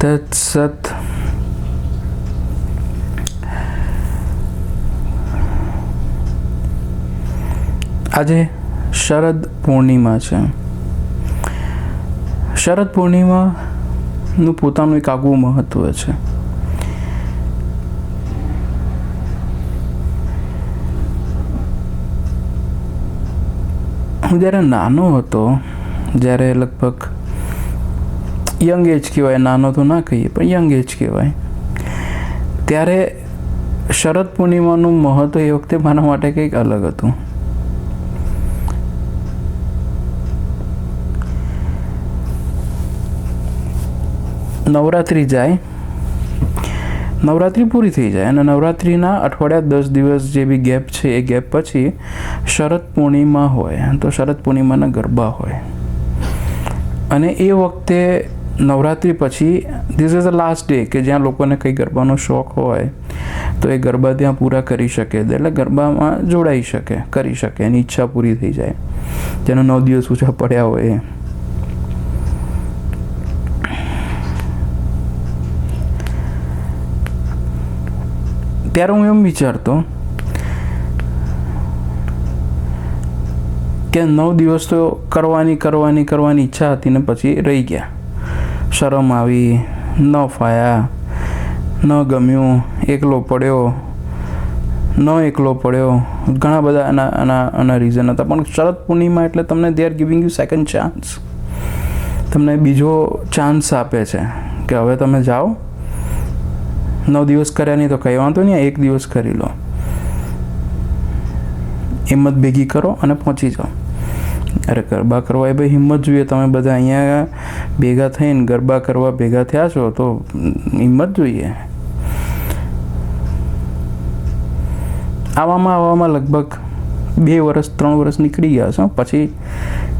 તત્સત. આજે શરદ પૂર્ણિમા છે. શરદ પૂર્ણિમાનું પોતાનું એક આગવું મહત્વ છે. હું જ્યારે નાનો હતો, જ્યારે લગભગ યંગ એજ કહેવાય, નાનો તો ના કહીએ પણ યંગ એજ કહેવાય, ત્યારે શરદ પૂર્ણિમાનું મહત્વ એ વખતે મારા માટે કંઈક અલગ હતું. નવરાત્રિ જાય, નવરાત્રિ પૂરી થઈ જાય અને નવરાત્રિના અઠવાડિયા 10 દિવસ જે બી ગેપ છે એ ગેપ પછી શરદ પૂર્ણિમા હોય. તો શરદ પૂર્ણિમાના ગરબા હોય અને એ વખતે નવરાત્રિ પછી this is the last day કે જ્યાં લોકોને કંઈ ગરબાનો શોખ હોય તો એ ગરબા ત્યાં પૂરા કરી શકે, એટલે ગરબામાં જોડાઈ શકે, કરી શકે, એની ઈચ્છા પૂરી થઈ જાય, જેનો 9 દિવસ ઊંચા પડ્યા હોય. ત્યારે હું એમ વિચારતો કે 9 દિવસ તો કરવાની ઈચ્છા હતી ને પછી રહી ગયા. શરમ આવી, ન ફાયા, ન ગમ્યું, એકલો પડ્યો, ઘણા બધા આના રીઝન હતા. પણ શરદ પૂર્ણિમા એટલે તમને they are giving you second chance, તમને બીજો ચાન્સ આપે છે કે હવે તમે જાઓ, 9 દિવસ કર્યા નહીં તો કંઈ વાંધો નહીં, 1 દિવસ કરી લો, હિંમત ભેગી કરો અને પહોંચી જાઓ. અરે ગરબા કરવા એ ભાઈ હિંમત જોઈએ. તમે બધા અહીંયા ભેગા થઈને ગરબા કરવા ભેગા થયા છો તો હિંમત જોઈએ. આવામાં લગભગ 2 વર્ષ 3 વર્ષ નીકળી ગયા છે. પછી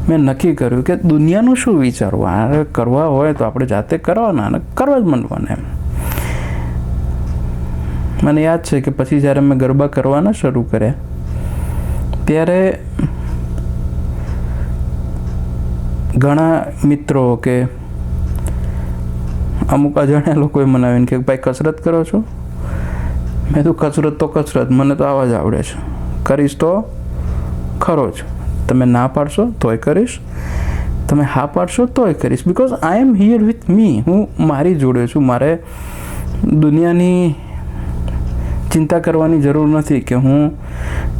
મેં નક્કી કર્યું કે દુનિયાનું શું વિચારવું, આ કરવા હોય તો આપણે જાતે કરવાના અને કરવા જ માંડવાના એમ. મને યાદ છે કે પછી જ્યારે મેં ગરબા કરવાના શરૂ કર્યા ત્યારે ઘણા મિત્રો કે અમુક અજાણ્યા લોકોએ મને આવીને કે ભાઈ કસરત કરો છો? મેં તો કસરત મને તો આવા જ આવડે છે, કરીશ તો ખરો જ. તમે ના પાડશો તોય કરીશ, તમે હા પાડશો તોય કરીશ, because I am here with me. હું મારી જોડે છું. મારે દુનિયાની ચિંતા કરવાની જરૂર નથી કે હું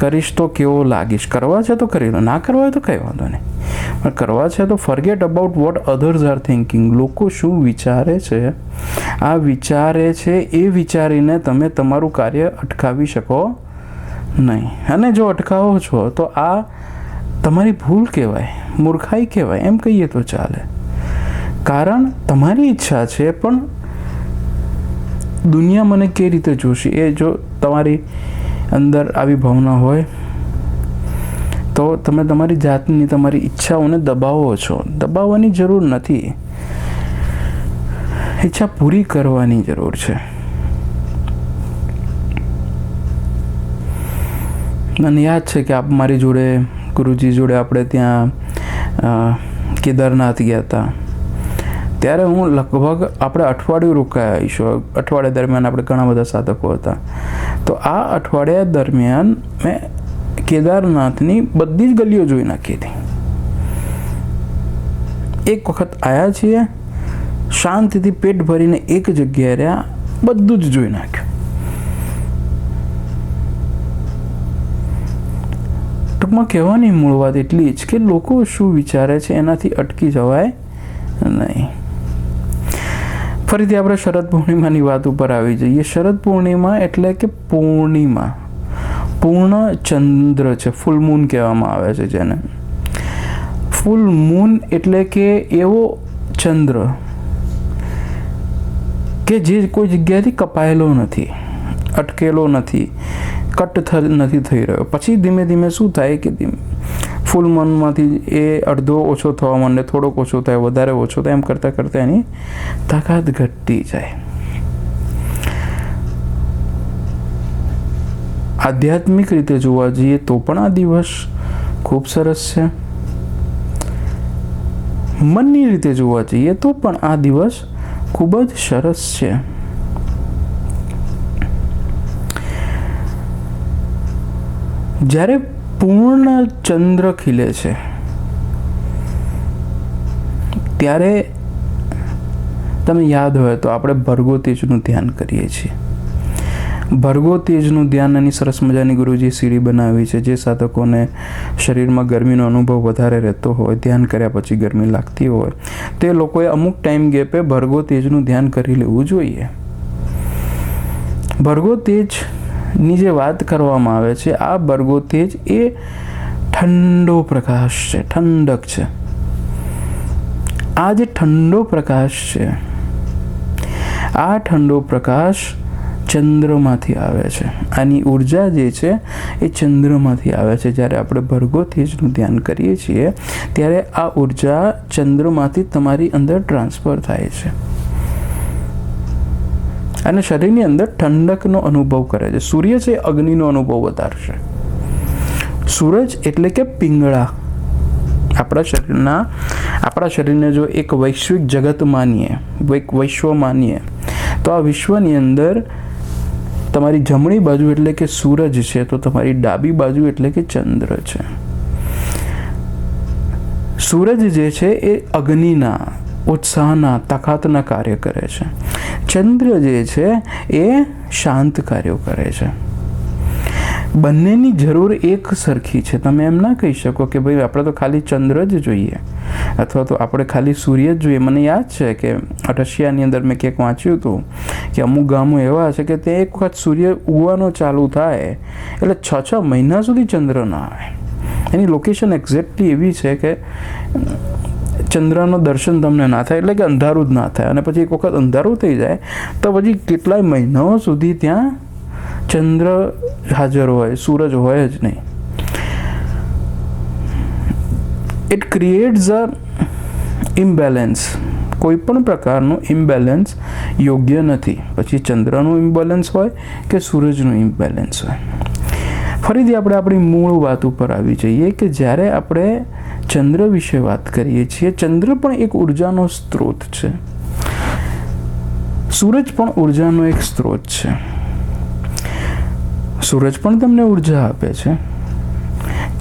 કરીશ તો કેવો લાગીશ. કરવા છે તો કરી લો, ના કરવા હોય તો કંઈ વાંધો નહીં, પણ કરવા છે તો forget about vote others R thinking. લોકો શું વિચારે છે, આ વિચારે છે એ વિચારીને તમે તમારું કાર્ય અટકાવી શકો નહીં. અને જો અટકાવો છો તો આ તમારી ભૂલ કહેવાય, મૂર્ખાઈ કહેવાય, એમ કહીએ તો ચાલે. કારણ તમારી ઈચ્છા છે પણ દુનિયા મને કઈ રીતે જોશે, એ જો તમારી અંદર આવી ભાવના હોય તો તમે તમારી જાતની, તમારી ઈચ્છાઓને દબાવો છો. દબાવવાની જરૂર નથી, ઈચ્છા પૂરી કરવાની જરૂર છે. મને યાદ છે કે મારી જોડે, ગુરુજી જોડે આપણે ત્યાં કેદારનાથ ગયા હતા. ત્યારે હું લગભગ આપણે અઠવાડિયું રોકાયા આવીશું. અઠવાડિયા દરમિયાન આપણે ઘણા બધા સાધકો હતા. તો આ અઠવાડિયા દરમિયાન મેં કેદારનાથની બધી જ ગલીઓ જોઈ નાખી હતી. એક વખત આવ્યા છીએ, શાંતિથી પેટ ભરીને એક જગ્યાએ રહ્યા, બધું જ જોઈ નાખ્યું. ટૂંકમાં કહેવાની મૂળ વાત એટલી જ કે લોકો શું વિચારે છે એનાથી અટકી જવાય નહીં. ફરીથી આપણે શરદ પૂર્ણિમાની વાત ઉપર આવી જઈએ. શરદ પૂર્ણિમા એટલે કે પૂર્ણિમા, પૂર્ણ ચંદ્ર છે, ફૂલ મૂન કહેવામાં આવે છે જેને. ફૂલ મૂન એટલે કે એવો ચંદ્ર કે જે કોઈ જગ્યાએથી કપાયેલો નથી, અટકેલો નથી, કટ નથી થઈ રહ્યો. પછી ધીમે ધીમે શું થાય કે ફૂલ મૂનમાંથી એ અડધો ઓછો થવા માંડે, થોડોક ઓછો થાય, વધારે ઓછો થાય, એમ કરતાં કરતાં એની તાકાત ઘટતી જાય. આધ્યાત્મિક રીતે જોવા જઈએ તો પણ આ દિવસ ખૂબ સરસ છે. મનની રીતે જોવા જઈએ તો પણ આ દિવસ ખૂબ જ સરસ છે. જ્યારે પૂર્ણ ચંદ્ર ખીલે છે ત્યારે તમે યાદ હોય તો આપણે ભર્ગો તેજનું ધ્યાન કરીએ છીએ. ભર્ગો તેજનું ધ્યાન એની સરસ મજાની ગુરુજી સીડી બનાવી છે. જે સાધકોને શરીરમાં ગરમીનો અનુભવ વધારે રહેતો હોય, ધ્યાન કર્યા પછી ગરમી લાગતી હોય, તે લોકોએ અમુક ટાઈમ ગેપે ભર્ગો તેજનું ધ્યાન કરી લેવું જોઈએ. ભર્ગો તેજની જે વાત કરવામાં આવે છે, આ ભર્ગો તેજ એ ઠંડો પ્રકાશ છે, ઠંડક છે. આ જે ઠંડો પ્રકાશ છે, આ ઠંડો પ્રકાશ ચંદ્રમાંથી આવે છે. આની ઉર્જા જે છે એ ચંદ્રમાંથી આવે છે. જ્યારે આપણે ભર્ગો તેજનું ધ્યાન કરીએ છીએ ત્યારે આ ઉર્જા ચંદ્રમાંથી તમારી અંદર ટ્રાન્સફર થાય છે અને શરીરની અંદર ઠંડકનો અનુભવ કરે છે. સૂર્ય છે અગ્નિનો અનુભવ વધારશે. સૂરજ એટલે કે પિંગળા. આપણા શરીરને જો એક વૈશ્વિક જગત માનીએ, એક વિશ્વ માનીએ, તો આ વિશ્વની અંદર તમારી જમણી બાજુ એટલે કે સૂરજ છે, તો તમારી ડાબી બાજુ એટલે કે ચંદ્ર છે. સૂરજ જે છે એ અગ્નિના, ઉત્સાહના, તાકાતના કાર્ય કરે છે. ચંદ્ર જે છે એ શાંત કાર્યો કરે છે. બંનેની જરૂર એક સરખી છે. તમે એમ ના કહી શકો કે ભાઈ આપણે તો ખાલી ચંદ્ર જ જોઈએ અથવા તો આપણે ખાલી સૂર્ય જ જોઈએ. મને યાદ છે કે રશિયાની અંદર મેં ક્યાંક વાંચ્યું હતું કે અમુક ગામો એવા છે કે તે એક વખત સૂર્ય ઉગવાનો ચાલુ થાય એટલે 6 મહિના સુધી ચંદ્ર ના આવે. એની લોકેશન એક્ઝેક્ટલી એવી છે કે ચંદ્રનો દર્શન તમને ના થાય, એટલે કે અંધારું જ ના થાય. અને પછી એક વખત અંધારું થઈ જાય તો પછી કેટલાય મહિનાઓ સુધી ત્યાં ચંદ્ર હાજર હોય, સૂરજ હોય જ નહીં. It creates a imbalance. કોઈ પણ પ્રકારનું ઇમ્બેલેન્સ યોગ્ય નથી. પછી ચંદ્રનું ઇમ્બેલેન્સ હોય કે સૂરજનું ઇમ્બેલેન્સ હોય. ફરીથી આપણે આપણી મૂળ વાત ઉપર આવી જઈએ કે જ્યારે આપણે ચંદ્ર વિશે વાત કરીએ છીએ, ચંદ્ર પણ એક ઉર્જાનો સ્ત્રોત છે. સૂરજ પણ ઉર્જાનો એક સ્ત્રોત છે. સૂરજ પણ તમને ઉર્જા આપે છે,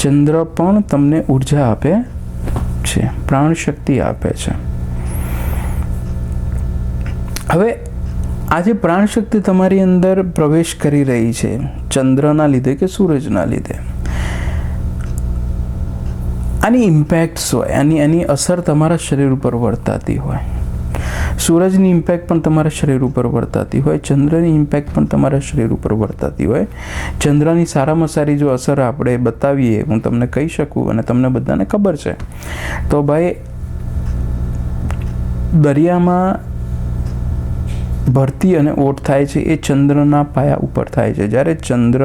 ચંદ્ર પણ તમને ઉર્જા આપે છે, પ્રાણ શક્તિ આપે છે. હવે આ જે પ્રાણ શક્તિ તમારી અંદર પ્રવેશ કરી રહી છે ચંદ્રના લીધે કે સૂરજના લીધે, આની ઇમ્પેક્ટ્સ હોય, આની અસર તમારા શરીર ઉપર વર્તાતી હોય. સૂરજની ઇમ્પેક્ટ પણ તમારા શરીર ઉપર વર્તાતી હોય, ચંદ્રની ઇમ્પેક્ટ પણ તમારા શરીર ઉપર વર્તાતી હોય. ચંદ્રની સારામાં સારી જો અસર આપણે બતાવીએ, હું તમને કહી શકું અને તમને બધાને ખબર છે, તો ભાઈ દરિયામાં ભરતી અને ઓટ થાય છે એ ચંદ્રના પાયા ઉપર થાય છે. જ્યારે ચંદ્ર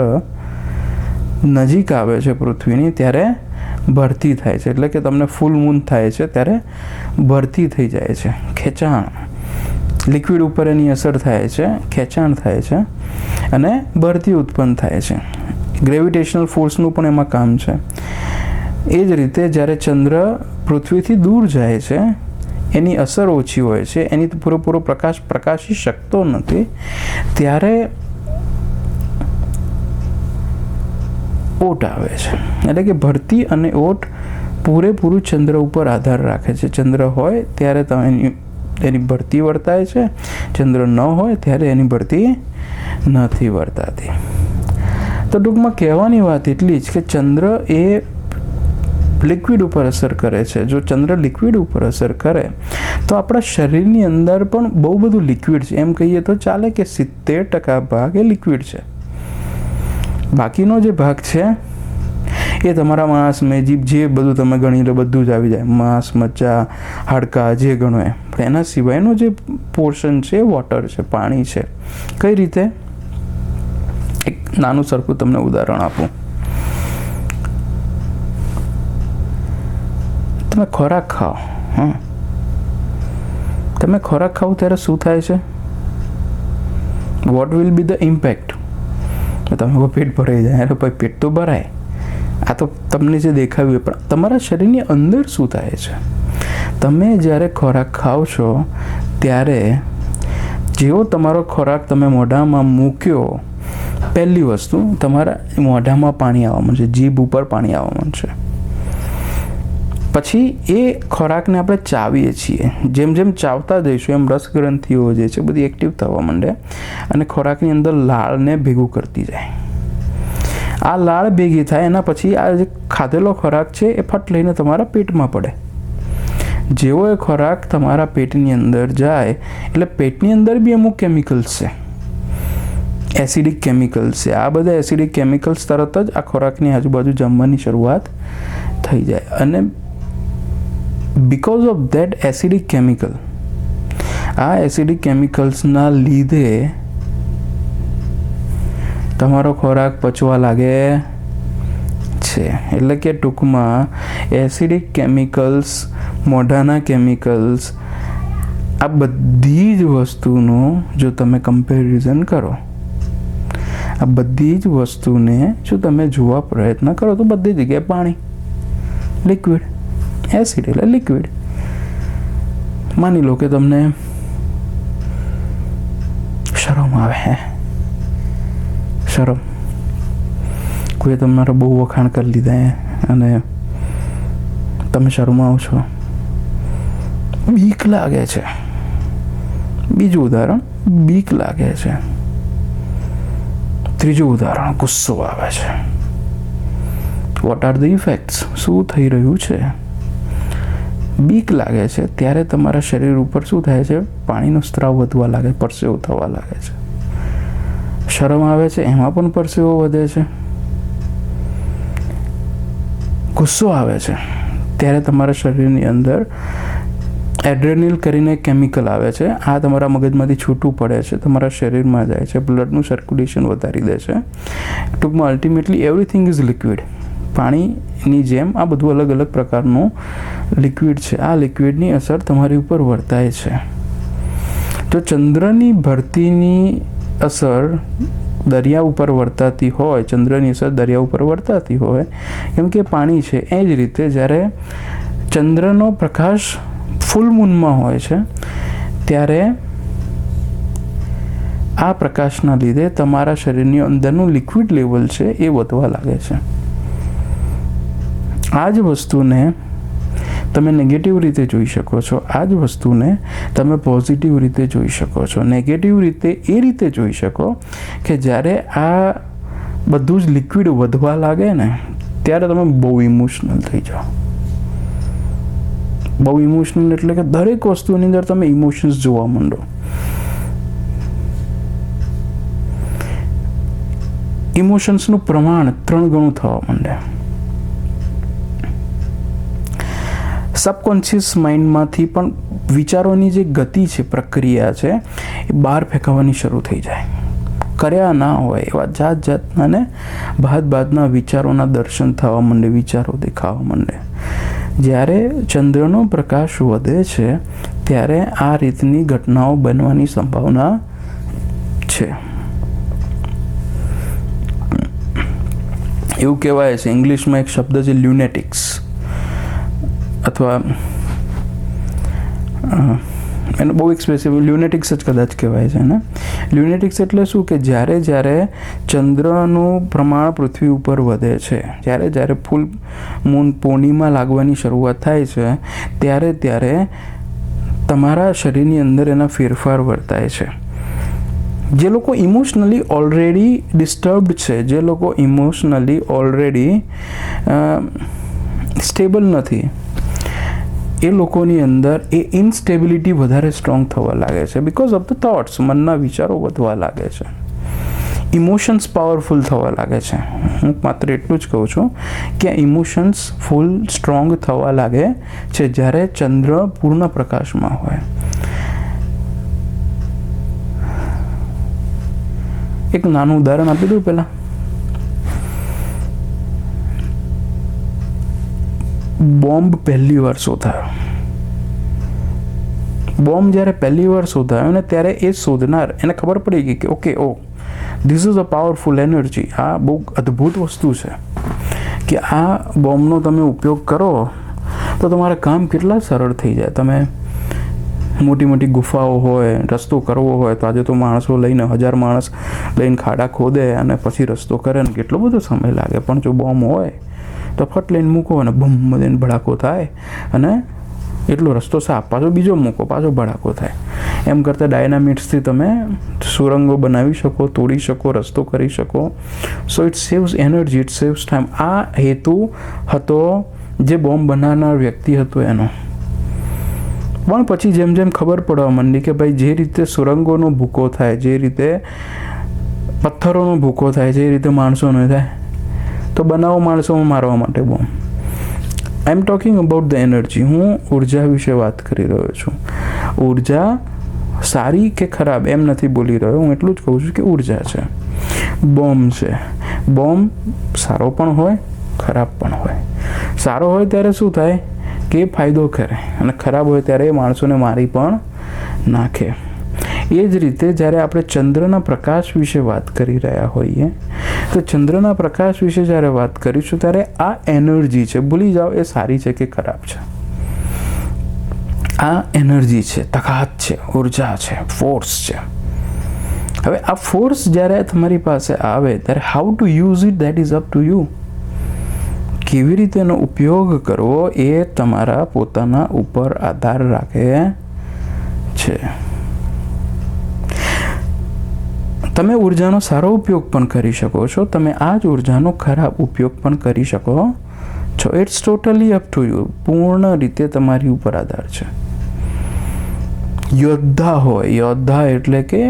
નજીક આવે છે પૃથ્વીની ત્યારે ભરતી થાય છે, એટલે કે તમને ફૂલ મૂન થાય છે ત્યારે ભરતી થઈ જાય છે. ખેંચાણ, લિક્વિડ ઉપર એની અસર થાય છે, ખેંચાણ થાય છે અને ભરતી ઉત્પન્ન થાય છે. ગ્રેવિટેશનલ ફોર્સનું પણ એમાં કામ છે. એ જ રીતે જ્યારે ચંદ્ર પૃથ્વીથી દૂર જાય છે, એની અસર ઓછી હોય છે, એની પૂરેપૂરો પ્રકાશ પ્રકાશી શકતો નથી, ત્યારે ઓટ આવે છે. એટલે કે ભરતી અને ઓટ પૂરેપૂરું ચંદ્ર ઉપર આધાર રાખે છે. ચંદ્ર હોય ત્યારે એની ભરતી વર્તાય છે, ચંદ્ર ન હોય ત્યારે એની ભરતી નથી વર્તાતી. તો ટૂંકમાં કહેવાની વાત એટલી જ કે ચંદ્ર એ લિક્વિડ ઉપર અસર કરે છે. જો ચંદ્ર લિક્વિડ ઉપર અસર કરે તો આપણા શરીરની અંદર પણ બહુ બધું લિક્વિડ છે. એમ કહીએ તો ચાલે કે 70% ભાગ એ લિક્વિડ છે. બાકીનો જે ભાગ છે એ તમારા માંસ, મેજીબ જે બધું તમે ગણી લો બધું જ આવી જાય. માંસ, મચ્ચા, હાડકાં જે ગણો એ. પણ એના સિવાયનો જે પોર્શન છે એ વોટર છે, પાણી છે. કઈ રીતે? એક નાનું સરખું તમને ઉદાહરણ આપું. તમે ખોરાક ખાઓ, તમે ખોરાક ખાઓ ત્યારે શું થાય છે? What will be the impact? તમે પેટ ભરાઈ જાય, અરે ભાઈ પેટ તો ભરાય, આ તો તમને જે દેખાવ્યું, પણ તમારા શરીરની અંદર શું થાય છે? તમે જ્યારે ખોરાક ખાઓ છો ત્યારે જેવો તમારો ખોરાક તમે મોઢામાં મૂક્યો, પહેલી વસ્તુ તમારા મોઢામાં પાણી આવવા માંડશે, જીભ ઉપર પાણી આવવા માંડશે. પછી એ ખોરાકને આપણે ચાવીએ છીએ. જેમ જેમ ચાવતા જઈશું એમ રસગ્રંથિઓ જે છે બધી એક્ટિવ થવા માંડે અને ખોરાકની અંદર લાળને ભેગું કરતી જાય. આ લાળ ભેગી થાય એના પછી આ જે ખાધેલો ખોરાક છે એ ફટ લઈને તમારા પેટમાં પડે. જેવો એ ખોરાક તમારા પેટની અંદર જાય એટલે પેટની અંદર બી અમુક કેમિકલ્સ છે, એસિડિક કેમિકલ્સ છે. આ બધા એસિડિક કેમિકલ્સ તરત જ આ ખોરાકની આજુબાજુ જમવાની શરૂઆત થઈ જાય અને because of that acidic chemical, આ એસિડિક કેમિકલ્સના લીધે તમારો ખોરાક પચવા લાગે છે. એટલે કે ટૂંકમાં એસિડિક કેમિકલ્સ, મોઢાના કેમિકલ્સ, આ બધી જ વસ્તુનું જો તમે કમ્પેરિઝન કરો, આ બધી જ વસ્તુને જો તમે જોવા પ્રયત્ન કરો તો બધી જગ્યાએ પાણી, લિક્વિડ, એસિડ એટલે લિક્વિડ. માની લો કે તમને શરમ આવે, શરમ, કોઈએ તમારા બહુ વખાણ કરી લીધા અને તમે શરમાવો છો, બીક લાગે છે. બીજું ઉદાહરણ, બીક લાગે છે. ત્રીજું ઉદાહરણ, ગુસ્સો આવે છે. What are the effects? શું થઈ રહ્યું છે? બીક લાગે છે ત્યારે તમારા શરીર ઉપર શું થાય છે? પાણીનો સ્ત્રાવ વધવા લાગે, પરસેવો થવા લાગે છે. શરમ આવે છે એમાં પણ પરસેવો વધે છે. ગુસ્સો આવે છે ત્યારે તમારા શરીરની અંદર એડ્રેનલ કરીને કેમિકલ આવે છે. આ તમારા મગજમાંથી છૂટું પડે છે, તમારા શરીરમાં જાય છે, બ્લડનું સર્ક્યુલેશન વધારી દે છે. ટૂંકમાં અલ્ટિમેટલી એવરીથિંગ ઇઝ લિક્વિડ. પાણીની જેમ આ બધું અલગ અલગ પ્રકારનું લિક્વિડ છે. આ લિક્વિડની અસર તમારી ઉપર વર્તાય છે. જો ચંદ્રની ભરતીની અસર દરિયા ઉપર વર્તાતી હોય, ચંદ્રની અસર દરિયા ઉપર વર્તાતી હોય, કેમ કે પાણી છે, એ જ રીતે જ્યારે ચંદ્રનો પ્રકાશ ફૂલ મૂનમાં હોય છે ત્યારે આ પ્રકાશના લીધે તમારા શરીરની અંદરનું લિક્વિડ લેવલ છે એ વધવા લાગે છે. આ જ વસ્તુને તમે નેગેટિવ રીતે જોઈ શકો છો, આ જ વસ્તુને તમે પોઝિટિવ રીતે જોઈ શકો છો. નેગેટિવ રીતે એ રીતે જોઈ શકો કે જ્યારે આ બધું જ લિક્વિડ વધવા લાગે ને ત્યારે તમે બહુ ઇમોશનલ થઈ જાઓ. બહુ ઇમોશનલ એટલે કે દરેક વસ્તુની અંદર તમે ઇમોશન્સ જોવા માંડો. ઇમોશન્સનું પ્રમાણ 3 ગણું થવા માંડે. સબકોન્શિયસ માઇન્ડમાંથી પણ વિચારોની જે ગતિ છે, પ્રક્રિયા છે, એ બહાર ફેંકાવાની શરૂ થઈ જાય. કર્યા ના હોય એવા જાત જાતના ને બાદના વિચારોના દર્શન થવા માંડે, વિચારો દેખાવા માંડે. જ્યારે ચંદ્રનો પ્રકાશ વધે છે ત્યારે આ રીતની ઘટનાઓ બનવાની સંભાવના છે. એવું કહેવાય છે, ઇંગ્લિશમાં એક શબ્દ છે લ્યુનેટિક્સ, અથવા એનો બહુ એક્સપ્રેસિવ લ્યુનેટિક્સ જ કદાચ કહેવાય છે ને. લ્યુનેટિક્સ એટલે શું કે જ્યારે ચંદ્રનું પ્રમાણ પૃથ્વી ઉપર વધે છે, જ્યારે ફૂલ મૂન પૂર્ણિમા લાગવાની શરૂઆત થાય છે ત્યારે તમારા શરીરની અંદર એના ફેરફાર વર્તાય છે. જે લોકો ઇમોશનલી ઓલરેડી ડિસ્ટર્બ્ડ છે, જે લોકો ઇમોશનલી ઓલરેડી સ્ટેબલ નથી, એ લોકોની અંદર એ ઇન્સ્ટેબિલિટી વધારે સ્ટ્રોંગ થવા લાગે છે. બિકોઝ ઓફ ધ થોટ્સ, મનના વિચારો વધવા લાગે છે. ઇમોશન્સ પાવરફુલ થવા લાગે છે. હું માત્ર એટલું જ કહું છું કે ઇમોશન્સ ફૂલ સ્ટ્રોંગ થવા લાગે છે જ્યારે ચંદ્ર પૂર્ણ પ્રકાશમાં હોય. એક નાનું ઉદાહરણ આપી દઉં પહેલાં. બોમ્બ પહેલી વાર શોધાયો. બોમ્બ જ્યારે પહેલી વાર શોધાયો ને ત્યારે એ શોધનાર એને ખબર પડી ગઈ કે okay, this is a powerful energy. આ બહુ અદ્ભુત વસ્તુ છે કે આ બોમ્બનો તમે ઉપયોગ કરો તો તમારા કામ કેટલા સરળ થઈ જાય. તમે મોટી મોટી ગુફાઓ હોય, રસ્તો કરવો હોય તો આજે તો માણસો લઈને 1000 માણસ લઈને ખાડા ખોદે અને પછી રસ્તો કરે ને કેટલો બધો સમય લાગે. પણ જો બોમ્બ હોય તો ફટ લઈને મૂકો અને બમ દઈને ભડાકો થાય અને એટલો રસ્તો સાફ, પાછો બીજો મૂકો, પાછો ભડાકો થાય. એમ કરતાં ડાયનામિટ્સથી તમે સુરંગો બનાવી શકો, તોડી શકો, રસ્તો કરી શકો. So it saves energy, it saves time. આ હેતુ હતો જે બોમ્બ બનાવનાર વ્યક્તિ હતો એનો. પણ પછી જેમ જેમ ખબર પડવા માંડી કે ભાઈ જે રીતે સુરંગોનો ભૂકો થાય, જે રીતે પથ્થરોનો ભૂકો થાય, જે રીતે માણસોનો થાય, તો બનાવો માણસોમાં મારવા માટે bomb. I am talking about the energy. હું ઉર્જા વિશે વાત કરી રહ્યો છું. ઉર્જા સારી કે ખરાબ એમ નથી બોલી રહ્યો, હું એટલું જ કહું છું કે ઉર્જા છે, બોમ્બ છે. બોમ્બ સારો પણ હોય, ખરાબ પણ હોય. સારો હોય ત્યારે શું થાય કે ફાયદો કરે, અને ખરાબ હોય ત્યારે એ માણસોને મારી પણ નાખે. એ જ રીતે જ્યારે આપણે ચંદ્રના પ્રકાશ વિશે વાત કરી રહ્યા હોઈએ તો ચંદ્રના પ્રકાશ વિશે જ્યારે વાત કરીશું ત્યારે આ એનર્જી છે. ભૂલી જાઓ એ સારી છે કે ખરાબ છે. આ એનર્જી છે, તાકાત છે, ઉર્જા છે, ફોર્સ છે. હવે આ ફોર્સ જ્યારે તમારી પાસે આવે ત્યારે how to use it, that is up to you. કેવી રીતે એનો ઉપયોગ કરવો એ તમારા પોતાના ઉપર આધાર રાખે છે. તમે ઉર્જાનો સારો ઉપયોગ પણ કરી શકો છો, તમે આ જ ઉર્જાનો ખરાબ ઉપયોગ પણ કરી શકો છો. It's totally up to you. પૂર્ણ રીતે તમારી ઉપર આધાર છે. યોદ્ધા હોય, યોદ્ધા એટલે કે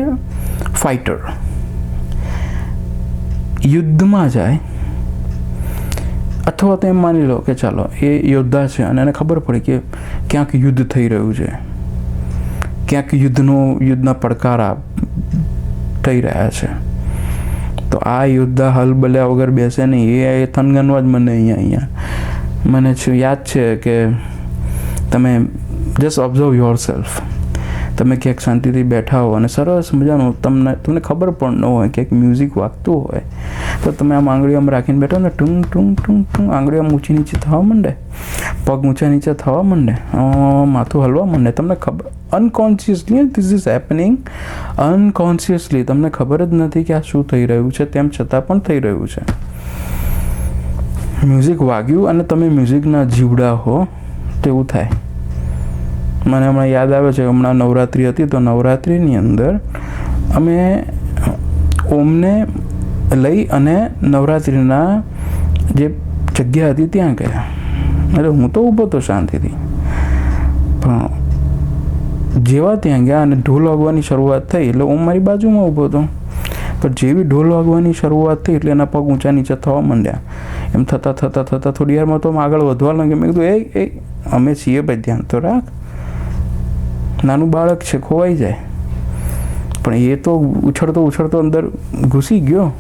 ફાઇટર, યુદ્ધમાં જાય, અથવા તો એમ માની લો કે ચાલો એ યોદ્ધા છે અને એને ખબર પડી કે ક્યાંક યુદ્ધ થઈ રહ્યું છે, ક્યાંક યુદ્ધના પડકારા થઈ રહ્યા છે, તો આ યોદ્ધા હલબલ્યા વગર બેસે નહીં. એ થનગનવા જ મને અહીંયા મને યાદ છે કે તમે જસ્ટ ઓબ્ઝર્વ યોર સેલ્ફ. તમે ક્યાંક શાંતિથી બેઠા હો અને સરસ મજાનું તમને ખબર પણ ન હોય ક્યાંક મ્યુઝિક વાગતું હોય તો તમે આમ આંગળીઓ આમ રાખીને બેઠો ને ટુંગ ટુંગ ટુંગ ટુંગ આંગળીઓ ઊંચી નીચે થવા માંડે, પગ ઊંચા નીચે થવા માંડે, માથું હલવા માંડે. તમને ખબર અનકોન્શિયસલી ધીસ ઇઝ હેપનિંગ અનકોન્શિયસલી. તમને ખબર જ નથી કે આ શું થઈ રહ્યું છે, તેમ છતાં પણ થઈ રહ્યું છે. મ્યુઝિક વાગ્યું અને તમે મ્યુઝિકના જીવડા હો તેવું થાય. મને હમણાં યાદ આવે છે, હમણાં નવરાત્રિ હતી તો નવરાત્રિની અંદર અમે ઓમને લઈ અને નવરાત્રિના જે જગ્યા હતી ત્યાં ગયા. એટલે હું તો ઊભો હતો શાંતિથી, પણ જેવા ત્યાં ગયા અને ઢોલ વાગવાની શરૂઆત થઈ એટલે ઓમ મારી બાજુમાં ઊભો હતો. પણ જેવી ઢોલ વાગવાની શરૂઆત થઈ એટલે એના પગ ઊંચા નીચે થવા માંડ્યા. એમ થતાં થોડી વારમાં તો આગળ વધવા લાગ્યો. મેં કીધું એ અમે છીએ ભાઈ, ધ્યાન તો રાખ, નાનું બાળક છે, ખોવાઈ જાય. પણ એ તો ઉછળતો અંદર ઘૂસી ગયો.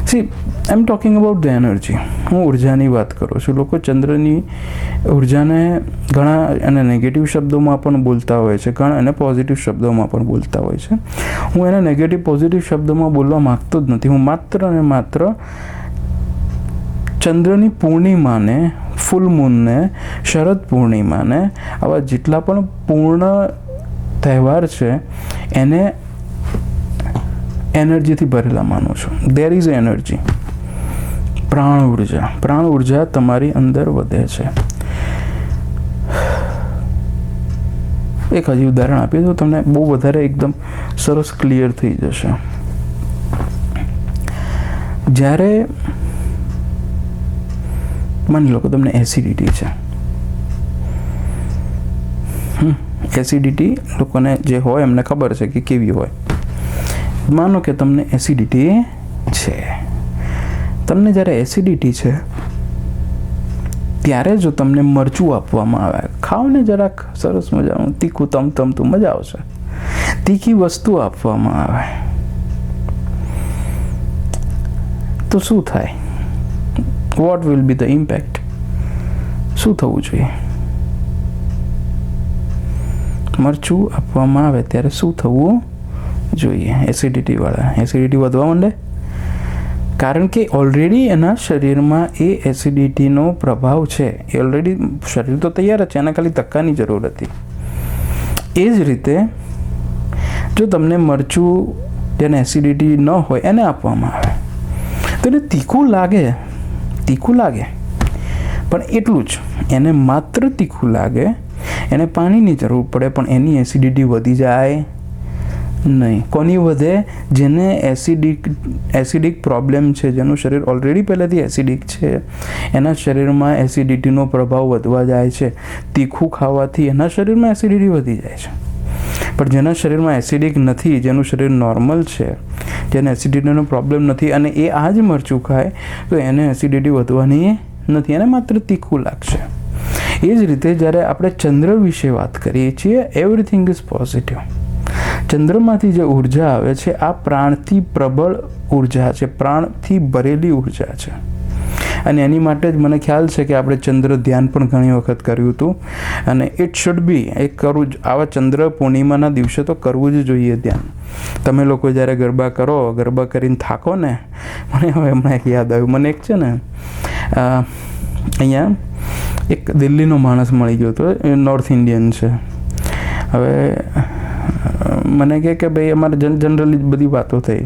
C I am talking about the energy. હું ઉર્જાની વાત કરું છું. લોકો ચંદ્રની ઉર્જાને ઘણા એને નેગેટિવ શબ્દોમાં પણ બોલતા હોય છે, ઘણા એને પોઝિટિવ શબ્દોમાં પણ બોલતા હોય છે. હું એને નેગેટિવ પોઝિટિવ શબ્દોમાં બોલવા માગતો જ નથી. હું માત્ર ને માત્ર ચંદ્રની પૂર્ણિમાને, ફૂલ મૂનને, શરદ પૂર્ણિમાને, આવા જેટલા પણ પૂર્ણ તહેવાર છે એને એનર્જીથી ભરેલા માનું છું. દેર ઇઝ એનર્જી, પ્રાણ ઉર્જા તમારી અંદર વધે છે. એક હજી ઉદાહરણ આપીએ તો તમને બહુ વધારે એકદમ સરસ ક્લિયર થઈ જશે. જ્યારે માની લો કે તમને એસિડિટી છે. એસિડિટી લોકોને જે હોય એમને ખબર છે કે કેવી હોય. માનો કે તમને એસિડિટી છે. તમને જ્યારે એસિડિટી છે ત્યારે જો તમને મરચું આપવામાં આવે, ખાઓ ને જરાક સરસ મજાનું તીખું તમતમતું, મજા આવશે. તીખી વસ્તુ આપવામાં આવે તો શું થાય? What will be the impact? શું થવું જોઈએ? મરચું આપવામાં આવે ત્યારે શું થવું જોઈએ? એસિડિટી વધવા માંડે. કારણ કે ઓલરેડી એના શરીરમાં એ એસિડિટીનો પ્રભાવ છે. એ ઓલરેડી શરીર તો તૈયાર જ છે, એને ખાલી ધક્કાની જરૂર હતી. એ જ રીતે જો તમને મરચું જેને એસિડિટી ન હોય એને આપવામાં આવે તો એને તીખું લાગે, પણ એટલું જ. એને માત્ર તીખું લાગે, એને પાણીની જરૂર પડે, પણ એની એસિડિટી વધી જાય નહીં. કોની વધે? જેને એસિડિક પ્રોબ્લેમ છે, જેનું શરીર ઓલરેડી પહેલાંથી એસિડિક છે, એના શરીરમાં એસિડિટીનો પ્રભાવ વધવા જાય છે. તીખું ખાવાથી એના શરીરમાં એસિડિટી વધી જાય છે. પણ જેના શરીરમાં એસિડિક નથી, જેનું શરીર નોર્મલ છે, જેને એસિડિટીનો પ્રોબ્લેમ નથી અને એ આ જ મરચું ખાય તો એને એસિડિટી વધવાની નથી, એને માત્ર તીખું લાગશે. એ જ રીતે જ્યારે આપણે ચંદ્ર વિશે વાત કરીએ છીએ, એવરીથિંગ ઇઝ પોઝિટિવ. ચંદ્રમાંથી જે ઉર્જા આવે છે આ પ્રાણથી પ્રબળ ઉર્જા છે, પ્રાણથી ભરેલી ઉર્જા છે. અને એની માટે જ મને ખ્યાલ છે કે આપણે ચંદ્ર ધ્યાન પણ ઘણી વખત કર્યું હતું અને ઇટ શુડ બી એ કરવું જ. આવા ચંદ્ર પૂર્ણિમાના દિવસે તો કરવું જ જોઈએ ધ્યાન. તમે લોકો જ્યારે ગરબા કરો, ગરબા કરીને થાકો ને, મને હવે હમણાં એક યાદ આવ્યું. મને એક છે ને અહીંયા એક દિલ્હીનો માણસ મળી ગયો હતો, એ નોર્થ ઇન્ડિયન છે. હવે મને કહે કે ભાઈ અમારે જનરલી બધી વાતો થઈ,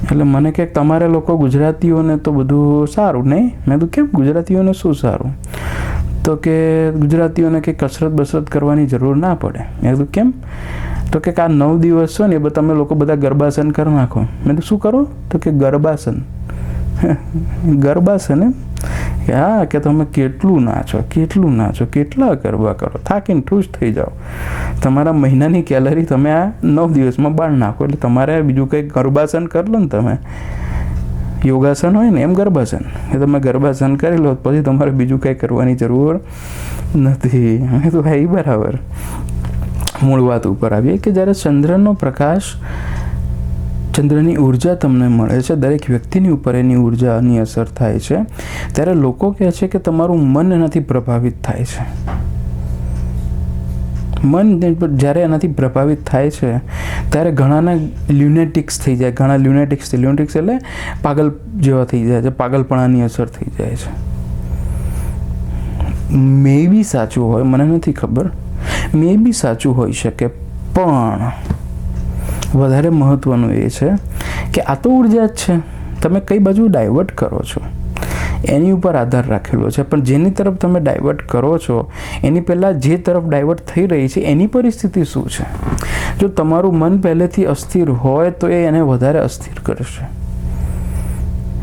એટલે મને કહે તમારે લોકો ગુજરાતીઓને તો બધું સારું નહીં. મેં તો કેમ ગુજરાતીઓને શું સારું? તો કે ગુજરાતીઓને કંઈ કસરત બસરત કરવાની જરૂર ના પડે. મેં કીધું કેમ? તો કે આ 9 દિવસ છે ને એ તમે લોકો બધા ગરબાસન કરી નાખો. મેં તો શું કરો? તો કે ગરબાસન. ગરબાસન એમ? હા, કે તમે કેટલું નાચો, કેટલા ગરબા કરો, થાકીને ઠૂસ થઈ જાઓ. તમારા મહિનાની કેલરી તમે આ 9 દિવસમાં બાળ નાખો. એટલે તમારે બીજું કંઈક ગરબાસન કરી લો ને, તમે યોગાસન હોય ને એમ ગરબાસન, એ તમે ગરબાસન કરી લો પછી તમારે બીજું કંઈ કરવાની જરૂર નથી. મેં તો ભાઈ બરાબર. મૂળ વાત ઉપર આવીએ કે જ્યારે ચંદ્રનો પ્રકાશ, ચંદ્રની ઉર્જા તમને મળે છે, દરેક વ્યક્તિની ઉપર એની ઉર્જાની અસર થાય છે, ત્યારે લોકો કહે છે કે તમારું મન એનાથી પ્રભાવિત થાય છે. મન જ્યારે એનાથી પ્રભાવિત થાય છે ત્યારે ઘણાના લ્યુનેટિક્સ થઈ જાય. લ્યુનેટિક્સ એટલે પાગલ જેવા થઈ જાય છે, પાગલપણાની અસર થઈ જાય છે. મે બી સાચું હોય, મને નથી ખબર, મે બી સાચું હોઈ શકે, પણ વધારે મહત્ત્વનું એ છે કે આ તો ઉર્જા જ છે, તમે કઈ બાજુ ડાયવર્ટ કરો છો એની ઉપર આધાર રાખેલો છે. પણ જેની તરફ તમે ડાયવર્ટ કરો છો એની પહેલાં જે તરફ ડાયવર્ટ થઈ રહી છે એની પરિસ્થિતિ શું છે? જો તમારું મન પહેલેથી અસ્થિર હોય તો એ એને વધારે અસ્થિર કરશે,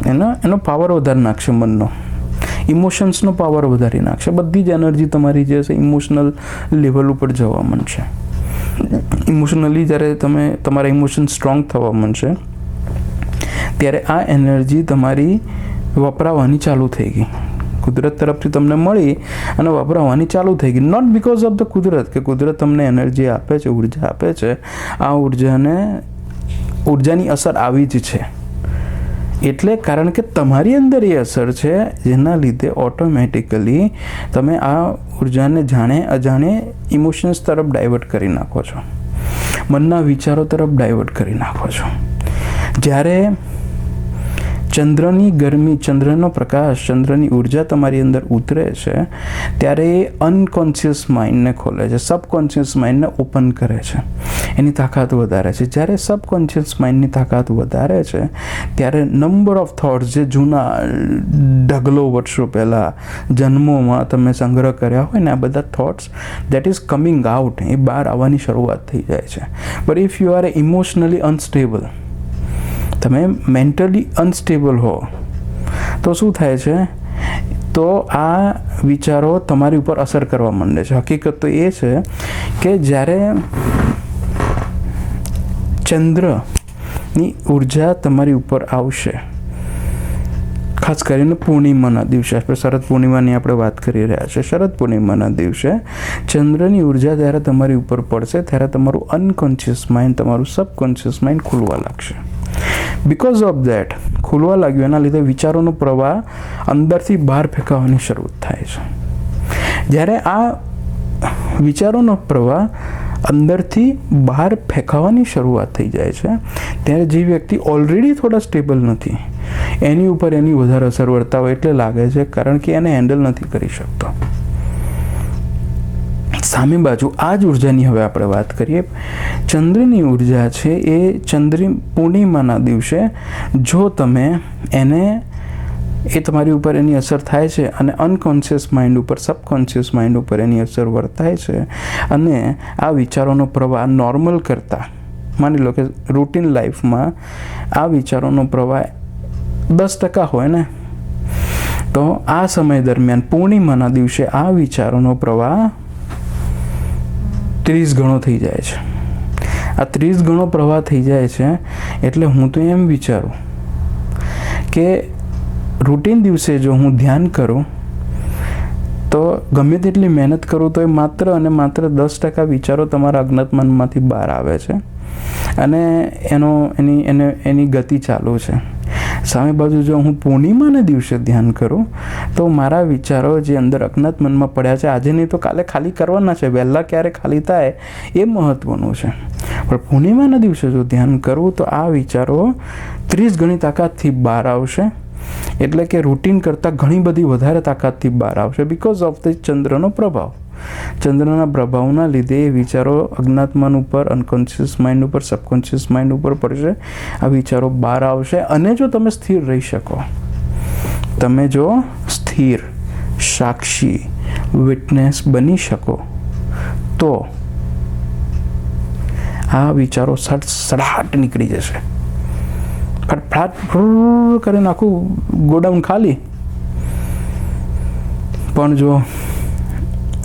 એનો પાવર વધારી નાખશે. મનનો ઇમોશન્સનો પાવર વધારી નાખશે. બધી જ એનર્જી તમારી જે છે ઇમોશનલ લેવલ ઉપર જવા માંડશે. ઇમોશનલી જ્યારે તમારા ઇમોશન સ્ટ્રોંગ થવા માંડશે ત્યારે આ એનર્જી તમારી વપરાવાની ચાલુ થઈ ગઈ. કુદરત તરફથી તમને મળી અને વપરાવાની ચાલુ થઈ ગઈ. નોટ બિકોઝ ઓફ ધ કુદરત, કે કુદરત તમને એનર્જી આપે છે, ઉર્જા આપે છે. આ ઉર્જાની અસર આવી જ છે. એટલે કારણ કે તમારી અંદર એ અસર છે જેના લીધે ઓટોમેટિકલી તમે આ ઉર્જાને જાણે અજાણે ઇમોશન્સ તરફ ડાયવર્ટ કરી નાખો છો, મનના વિચારો તરફ ડાયવર્ટ કરી નાખો છો. જ્યારે ચંદ્રની ગરમી, ચંદ્રનો પ્રકાશ, ચંદ્રની ઉર્જા તમારી અંદર ઉતરે છે ત્યારે એ અનકોન્શિયસ માઇન્ડને ખોલે છે, સબકોન્શિયસ માઇન્ડને ઓપન કરે છે, એની તાકાત વધારે છે. જ્યારે સબકોન્શિયસ માઇન્ડની તાકાત વધારે છે ત્યારે નંબર ઓફ થોટ્સ જે જૂના ઢગલો વર્ષો પહેલાં જન્મોમાં તમે સંગ્રહ કર્યા હોય ને આ બધા thoughts that is coming out, એ બહાર આવવાની શરૂઆત થઈ જાય છે. But if you are emotionally unstable, તમે મેન્ટલી અનસ્ટેબલ હો તો શું થાય છે? તો આ વિચારો તમારી ઉપર અસર કરવા માંડે છે. હકીકત તો એ છે કે જ્યારે ચંદ્રની ઉર્જા તમારી ઉપર આવશે, ખાસ કરીને પૂર્ણિમાના દિવસે, આપણે શરદ પૂર્ણિમાની આપણે વાત કરી રહ્યા છીએ, શરદ પૂર્ણિમાના દિવસે ચંદ્રની ઉર્જા જ્યારે તમારી ઉપર પડશે ત્યારે તમારું અનકોન્શિયસ માઇન્ડ, તમારું સબકોન્શિયસ માઇન્ડ ખુલવા લાગશે. બિકોઝ ઓફ દેટ ખુલવા લાગ્યું, એના લીધે વિચારોનો પ્રવાહ અંદરથી બહાર ફેંકાવાની શરૂઆત થાય છે. જ્યારે આ વિચારોનો પ્રવાહ અંદરથી બહાર ફેંકાવાની શરૂઆત થઈ જાય છે ત્યારે જે વ્યક્તિ ઓલરેડી થોડા સ્ટેબલ નથી એની ઉપર એની વધારે અસર વર્તાવે એટલે લાગે છે, કારણ કે એને હેન્ડલ નથી કરી શકતો. સામે બાજુ આ જ ઉર્જાની હવે આપણે વાત કરીએ. ચંદ્રની ઉર્જા છે એ ચંદ્ર પૂર્ણિમાના દિવસે જો તમે એ તમારી ઉપર એની અસર થાય છે અને અનકોન્શિયસ માઇન્ડ ઉપર, સબકોન્શિયસ માઇન્ડ ઉપર એની અસર વર્તાય છે અને આ વિચારોનો પ્રવાહ નોર્મલ કરતાં, માની લો કે રૂટીન લાઈફમાં આ વિચારોનો પ્રવાહ 10% હોય ને, તો આ સમય દરમિયાન પૂર્ણિમાના દિવસે આ વિચારોનો પ્રવાહ 30 ગણો થઈ જાય છે. આ 30 ગણો પ્રવાહ થઈ જાય છે એટલે હું તો એમ વિચારું કે રૂટીન દિવસે જો હું ધ્યાન કરું તો ગમે તેટલી મહેનત કરું તો એ માત્ર અને માત્ર 10% વિચારો તમારા અજ્ઞાત મનમાંથી બહાર આવે છે અને એની ગતિ ચાલુ છે. સામે બાજુ જો હું પૂર્ણિમાને દિવસે ધ્યાન કરું તો મારા વિચારો જે અંદર અજ્ઞાત મનમાં પડ્યા છે, આજે નહીં તો કાલે ખાલી કરવાના છે, વહેલા ક્યારે ખાલી થાય એ મહત્ત્વનું છે. પણ પૂર્ણિમાના દિવસે જો ધ્યાન કરું તો આ વિચારો 30 ગણી તાકાતથી બહાર આવશે. એટલે કે રૂટીન કરતાં ઘણી બધી વધારે તાકાતથી બહાર આવશે, બિકોઝ ઓફ ધ ચંદ્રનો પ્રભાવ. ચંદ્રના પ્રભાવના લીધે એ વિચારો અજ્ઞાત મન ઉપર, અનકોન્શિયસ માઇન્ડ ઉપર, સબકોન્શિયસ માઇન્ડ ઉપર પડશે. આ વિચારો બહાર આવશે અને જો તમે સ્થિર રહી શકો, તમે જો સ્થિર, સાક્ષી, વિટનેસ બની શકો તો આ વિચારો સડાટ નીકળી જશે. ફટાફટ કરીને આખું ગોડાઉન ખાલી. પણ જો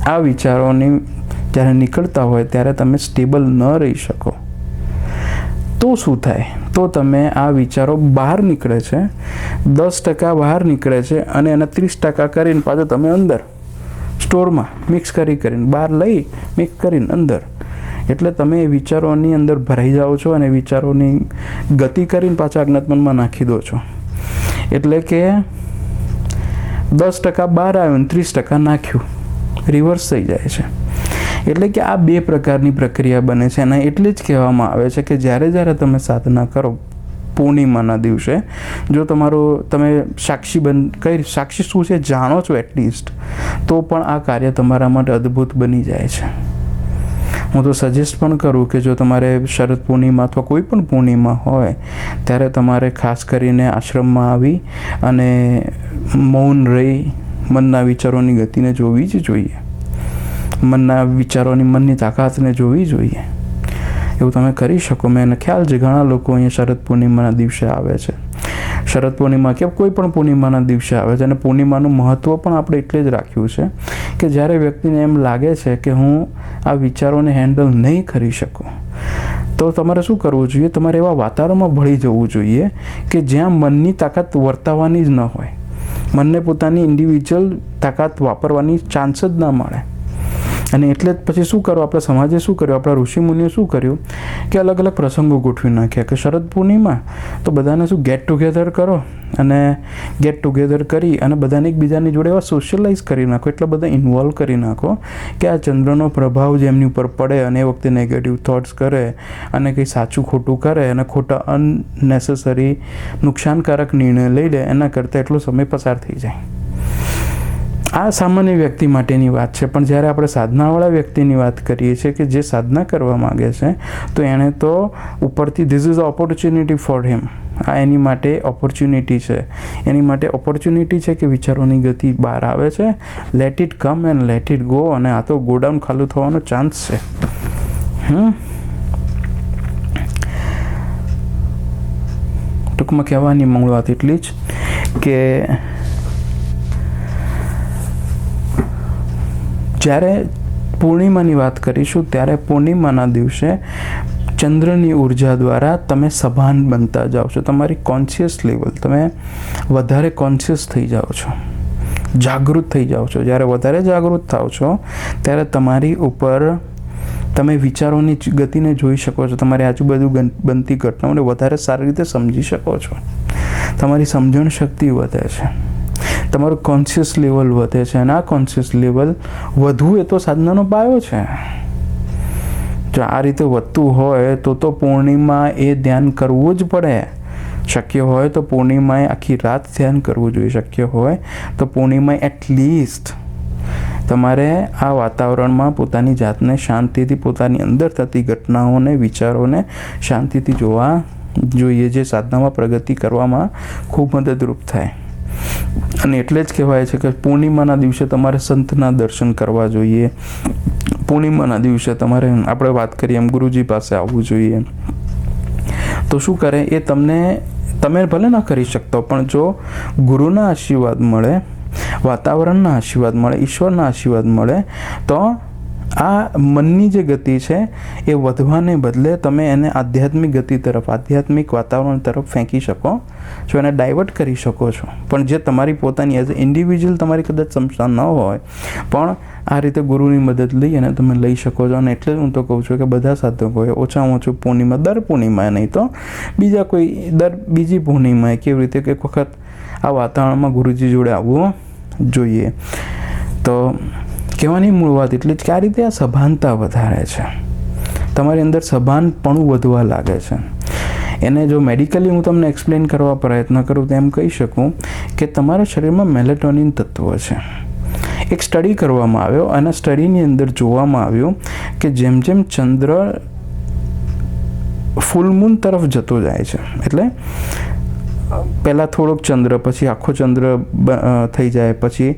આ વિચારોની જ્યારે નીકળતા હોય ત્યારે તમે સ્ટેબલ ન રહી શકો તો શું થાય? તો તમે આ વિચારો બહાર નીકળે છે, 10% બહાર નીકળે છે અને એના 30% કરીને પાછો તમે અંદર સ્ટોરમાં મિક્સ કરીને બહાર લઈ મિક્સ કરીને અંદર, એટલે તમે એ વિચારોની અંદર ભરાઈ જાઓ છો અને વિચારોની ગતિ કરીને પાછા અજ્ઞાતમનમાં નાખી દો છો. એટલે કે 10% બહાર આવ્યું ને 30% નાખ્યું, રિવર્સ થઈ જાય છે. એટલે કે આ 2 પ્રકારની પ્રક્રિયા બને છે અને એટલે જ કહેવામાં આવે છે કે જ્યારે તમે સાધના કરો પૂર્ણિમાના દિવસે, જો તમે સાક્ષી શું છે જાણો છો એટલીસ્ટ, તો પણ આ કાર્ય તમારા માટે અદ્ભુત બની જાય છે. હું તો સજેસ્ટ પણ કરું કે જો તમારે શરદ પૂર્ણિમા અથવા કોઈ પણ પૂર્ણિમા હોય ત્યારે તમારે ખાસ કરીને આશ્રમમાં આવી અને મૌન રહી મનના વિચારોની ગતિને જોવી જ જોઈએ, મનના વિચારોની, મનની તાકાતને જોવી જોઈએ. એવું તમે કરી શકો. મને ખ્યાલ છે ઘણા લોકો અહીંયા શરદ પૂર્ણિમાના દિવસે આવે છે. શરદ પૂર્ણિમા કે કોઈ પણ પૂર્ણિમાના દિવસે આવે છે અને પૂર્ણિમાનું મહત્ત્વ પણ આપણે એટલે જ રાખ્યું છે કે જ્યારે વ્યક્તિને એમ લાગે છે કે હું આ વિચારોને હેન્ડલ નહીં કરી શકું, તો તમારે શું કરવું જોઈએ? તમારે એવા વાતાવરણમાં ભળી જવું જોઈએ કે જ્યાં મનની તાકાત વર્તાવવાની જ ન હોય, મનને પોતાની ઇન્ડિવિજ્યુઅલ તાકાત વાપરવાની ચાન્સ જ ના મળે. અને એટલે જ પછી શું કરો, આપણા સમાજે શું કર્યું, આપણા ઋષિમુનિએ શું કર્યું કે અલગ અલગ પ્રસંગો ગોઠવી નાખ્યા કે શરદ પૂર્ણિમા તો બધાને શું ગેટ ટુગેધર કરો અને ગેટ ટુગેધર કરી અને બધાને એકબીજાની જોડે એવા સોશિયલાઇઝ કરી નાખો, એટલા બધા ઇન્વોલ્વ કરી નાખો કે આ ચંદ્રનો પ્રભાવ જેમની ઉપર પડે અને એ વખતે નેગેટિવ થોટ્સ કરે અને કંઈ સાચું ખોટું કરે અને ખોટા અનનેસેસરી નુકસાનકારક નિર્ણય લઈ લે, એના કરતાં એટલો સમય પસાર થઈ જાય. આ સામાન્ય વ્યક્તિ માટેની વાત છે. પણ જ્યારે આપણે સાધનાવાળા વ્યક્તિની વાત કરીએ છીએ કે જે સાધના કરવા માગે છે તો એણે તો ઉપરથી this is opportunity for him, આ એની માટે ઓપોર્ચ્યુનિટી છે. એની માટે ઓપોર્ચ્યુનિટી છે કે વિચારોની ગતિ બહાર આવે છે, let it come and let it go. અને આ તો ગોડાઉન ખાલું થવાનો ચાન્સ છે. ટૂંકમાં કહેવાની મૂળ વાત એટલી જ કે જ્યારે પૂર્ણિમાની વાત કરીશું ત્યારે પૂર્ણિમાના દિવસે ચંદ્રની ઉર્જા દ્વારા તમે સભાન બનતા જાઓ છો. તમારી કોન્શિયસ લેવલ, તમે વધારે કોન્શિયસ થઈ જાઓ છો, જાગૃત થઈ જાઓ છો. જ્યારે વધારે જાગૃત થાઓ છો ત્યારે તમારી ઉપર તમે વિચારોની ગતિને જોઈ શકો છો, તમારી આજુબાજુ બનતી ઘટનાઓને વધારે સારી રીતે સમજી શકો છો, તમારી સમજણ શક્તિ વધે છે, તમારું કોન્શિયસ લેવલ વધે છે. અને આ કોન્શિયસ લેવલ વધવું એ તો સાધનાનો પાયો છે. જો આ રીતે વધતું હોય તો પૂર્ણિમા એ ધ્યાન કરવું જ પડે. શક્ય હોય તો પૂર્ણિમાએ આખી રાત ધ્યાન કરવું જોઈએ. શક્ય હોય તો પૂર્ણિમાએ એટલીસ્ટ તમારે આ વાતાવરણમાં પોતાની જાતને શાંતિથી, પોતાની અંદર થતી ઘટનાઓને, વિચારોને શાંતિથી જોવા જોઈએ, જે સાધનામાં પ્રગતિ કરવામાં ખૂબ મદદરૂપ થાય. અને એટલે જ કહેવાય છે કે પૂર્ણિમાના દિવસે તમારે સંતના દર્શન કરવા જોઈએ. પૂર્ણિમાના દિવસે તમારે, આપણે વાત કરીએ એમ, ગુરુજી પાસે આવવું જોઈએ. તો શું કરે એ તમે ભલે ના કરી શકતો, પણ જો ગુરુના આશીર્વાદ મળે, વાતાવરણના આશીર્વાદ મળે, ઈશ્વરના આશીર્વાદ મળે, તો આ મનની જે ગતિ છે એ વધવાને બદલે તમે એને આધ્યાત્મિક ગતિ તરફ, આધ્યાત્મિક વાતાવરણ તરફ ફેંકી શકો છો, એને ડાયવર્ટ કરી શકો છો. પણ જે તમારી પોતાની એઝ એ ઇન્ડિવિજ્યુઅલ તમારી કદાચ ક્ષમતા ન હોય, પણ આ રીતે ગુરુની મદદ લઈ અને તમે લઈ શકો છો. અને એટલે જ હું તો કહું છું કે બધા સાધકોએ ઓછામાં ઓછું પૂર્ણિમા, દર પૂર્ણિમાએ નહીં તો બીજી પૂર્ણિમાએ કેવી રીતે એક વખત આ વાતાવરણમાં ગુરુજી જોડે આવવું જોઈએ. તો કહેવાની મૂળ વાત એટલી જ કે આ રીતે આ સભાનતા વધારે છે, તમારી અંદર સભાનપણું વધવા લાગે છે. એને જો મેડિકલી હું તમને એક્સપ્લેન કરવા પ્રયત્ન કરું તો એમ કહી શકું કે તમારા શરીરમાં મેલેટોનિન તત્વ છે. એક સ્ટડી કરવામાં આવ્યો અને સ્ટડીની અંદર જોવામાં આવ્યું કે જેમ જેમ ચંદ્ર ફૂલ મૂન તરફ જતો જાય છે, એટલે પહેલાં થોડોક ચંદ્ર, પછી આખો ચંદ્ર થઈ જાય, પછી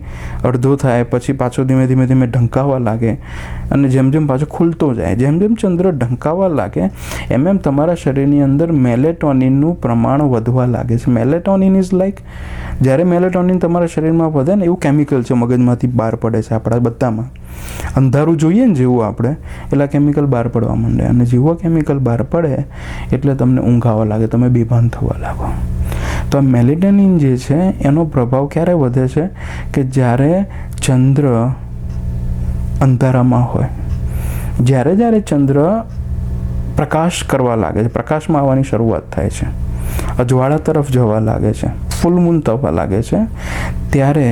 અડધો થાય, પછી પાછો ધીમે ધીમે ઢંકાવા લાગે, અને જેમ જેમ પાછો ખુલતો જાય, જેમ જેમ ચંદ્ર ઢંકાવા લાગે એમ તમારા શરીરની અંદર મેલેટોનિનનું પ્રમાણ વધવા લાગે છે. મેલેટોનિન ઇઝ લાઈક, જ્યારે મેલેટોનિન તમારા શરીરમાં વધે ને, એવું કેમિકલ છે મગજમાંથી બહાર પડે છે આપણા બધામાં. અંધારું જોઈએ ને જેવું આપણે, એટલે કેમિકલ બહાર પડવા માંડે, અને જેવો કેમિકલ બહાર પડે એટલે તમને ઊંઘ આવવા લાગે, તમે બેભાન થવા લાગો. તો આ મેલેટોનિન જે છે એનો પ્રભાવ ક્યારે વધે છે કે જ્યારે ચંદ્ર અંધારામાં હોય, જ્યારે ચંદ્ર પ્રકાશ કરવા લાગે છે, પ્રકાશમાં આવવાની શરૂઆત થાય છે, અજવાળા તરફ જવા લાગે છે, ફૂલ મૂન થવા લાગે છે, ત્યારે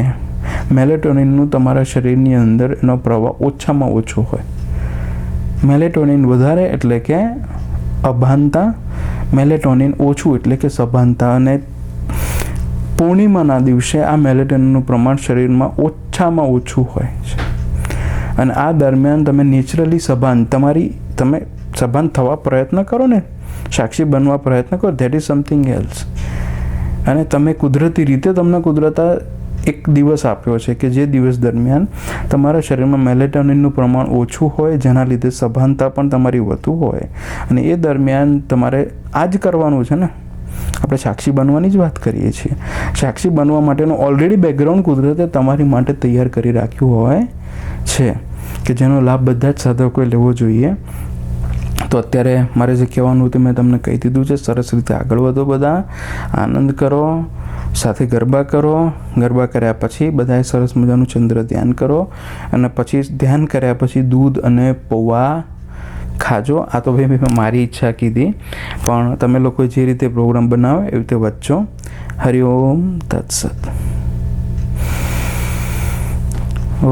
મેલેટોનિનનું તમારા શરીરની અંદર એનો પ્રભાવ ઓછામાં ઓછો હોય. મેલેટોનિન વધારે એટલે કે અભાનતા, મેલેટોનિન ઓછું એટલે કે સભાનતા. અને પૂર્ણિમાના દિવસે આ મેલેટોનિનનું પ્રમાણ શરીરમાં ઓછામાં ઓછું હોય છે. અને આ દરમિયાન તમે નેચરલી તમે સભાન થવા પ્રયત્ન કરો ને, સાક્ષી બનવા પ્રયત્ન કરો, ધેટ ઇઝ સમથિંગ એલ્સ. અને તમે કુદરતી રીતે, તમને કુદરતા એક દિવસ આપ્યો છે કે જે દિવસ દરમિયાન તમારા શરીરમાં મેલેટોનિનનું પ્રમાણ ઓછું હોય, જેના લીધે સભાનતા પણ તમારી વધુ હોય. અને એ દરમિયાન તમારે આ જ કરવાનું છે ને, આપણે સાક્ષી બનવાની જ વાત કરીએ છીએ. સાક્ષી બનવા માટેનું ઓલરેડી બેકગ્રાઉન્ડ કુદરતે તમારી માટે તૈયાર કરી રાખ્યું હોય છે, કે જેનો લાભ બધા જ સાધકોએ લેવો જોઈએ. તો અત્યારે મારે જે કહેવાનું હતું મેં તમને કહી દીધું છે. સરસ રીતે આગળ વધો, બધા આનંદ કરો, સાથે ગરબા કરો. ગરબા કર્યા પછી બધાએ સરસ મજાનું ચંદ્ર ધ્યાન કરો, અને પછી ધ્યાન કર્યા પછી દૂધ અને પૌવા ખાજો. આ તો ભાઈ મેં મારી ઈચ્છા કીધી, પણ તમે લોકો જે રીતે પ્રોગ્રામ બનાવો એવી રીતે વચજો. હરિઓમ તત્સત. ઓ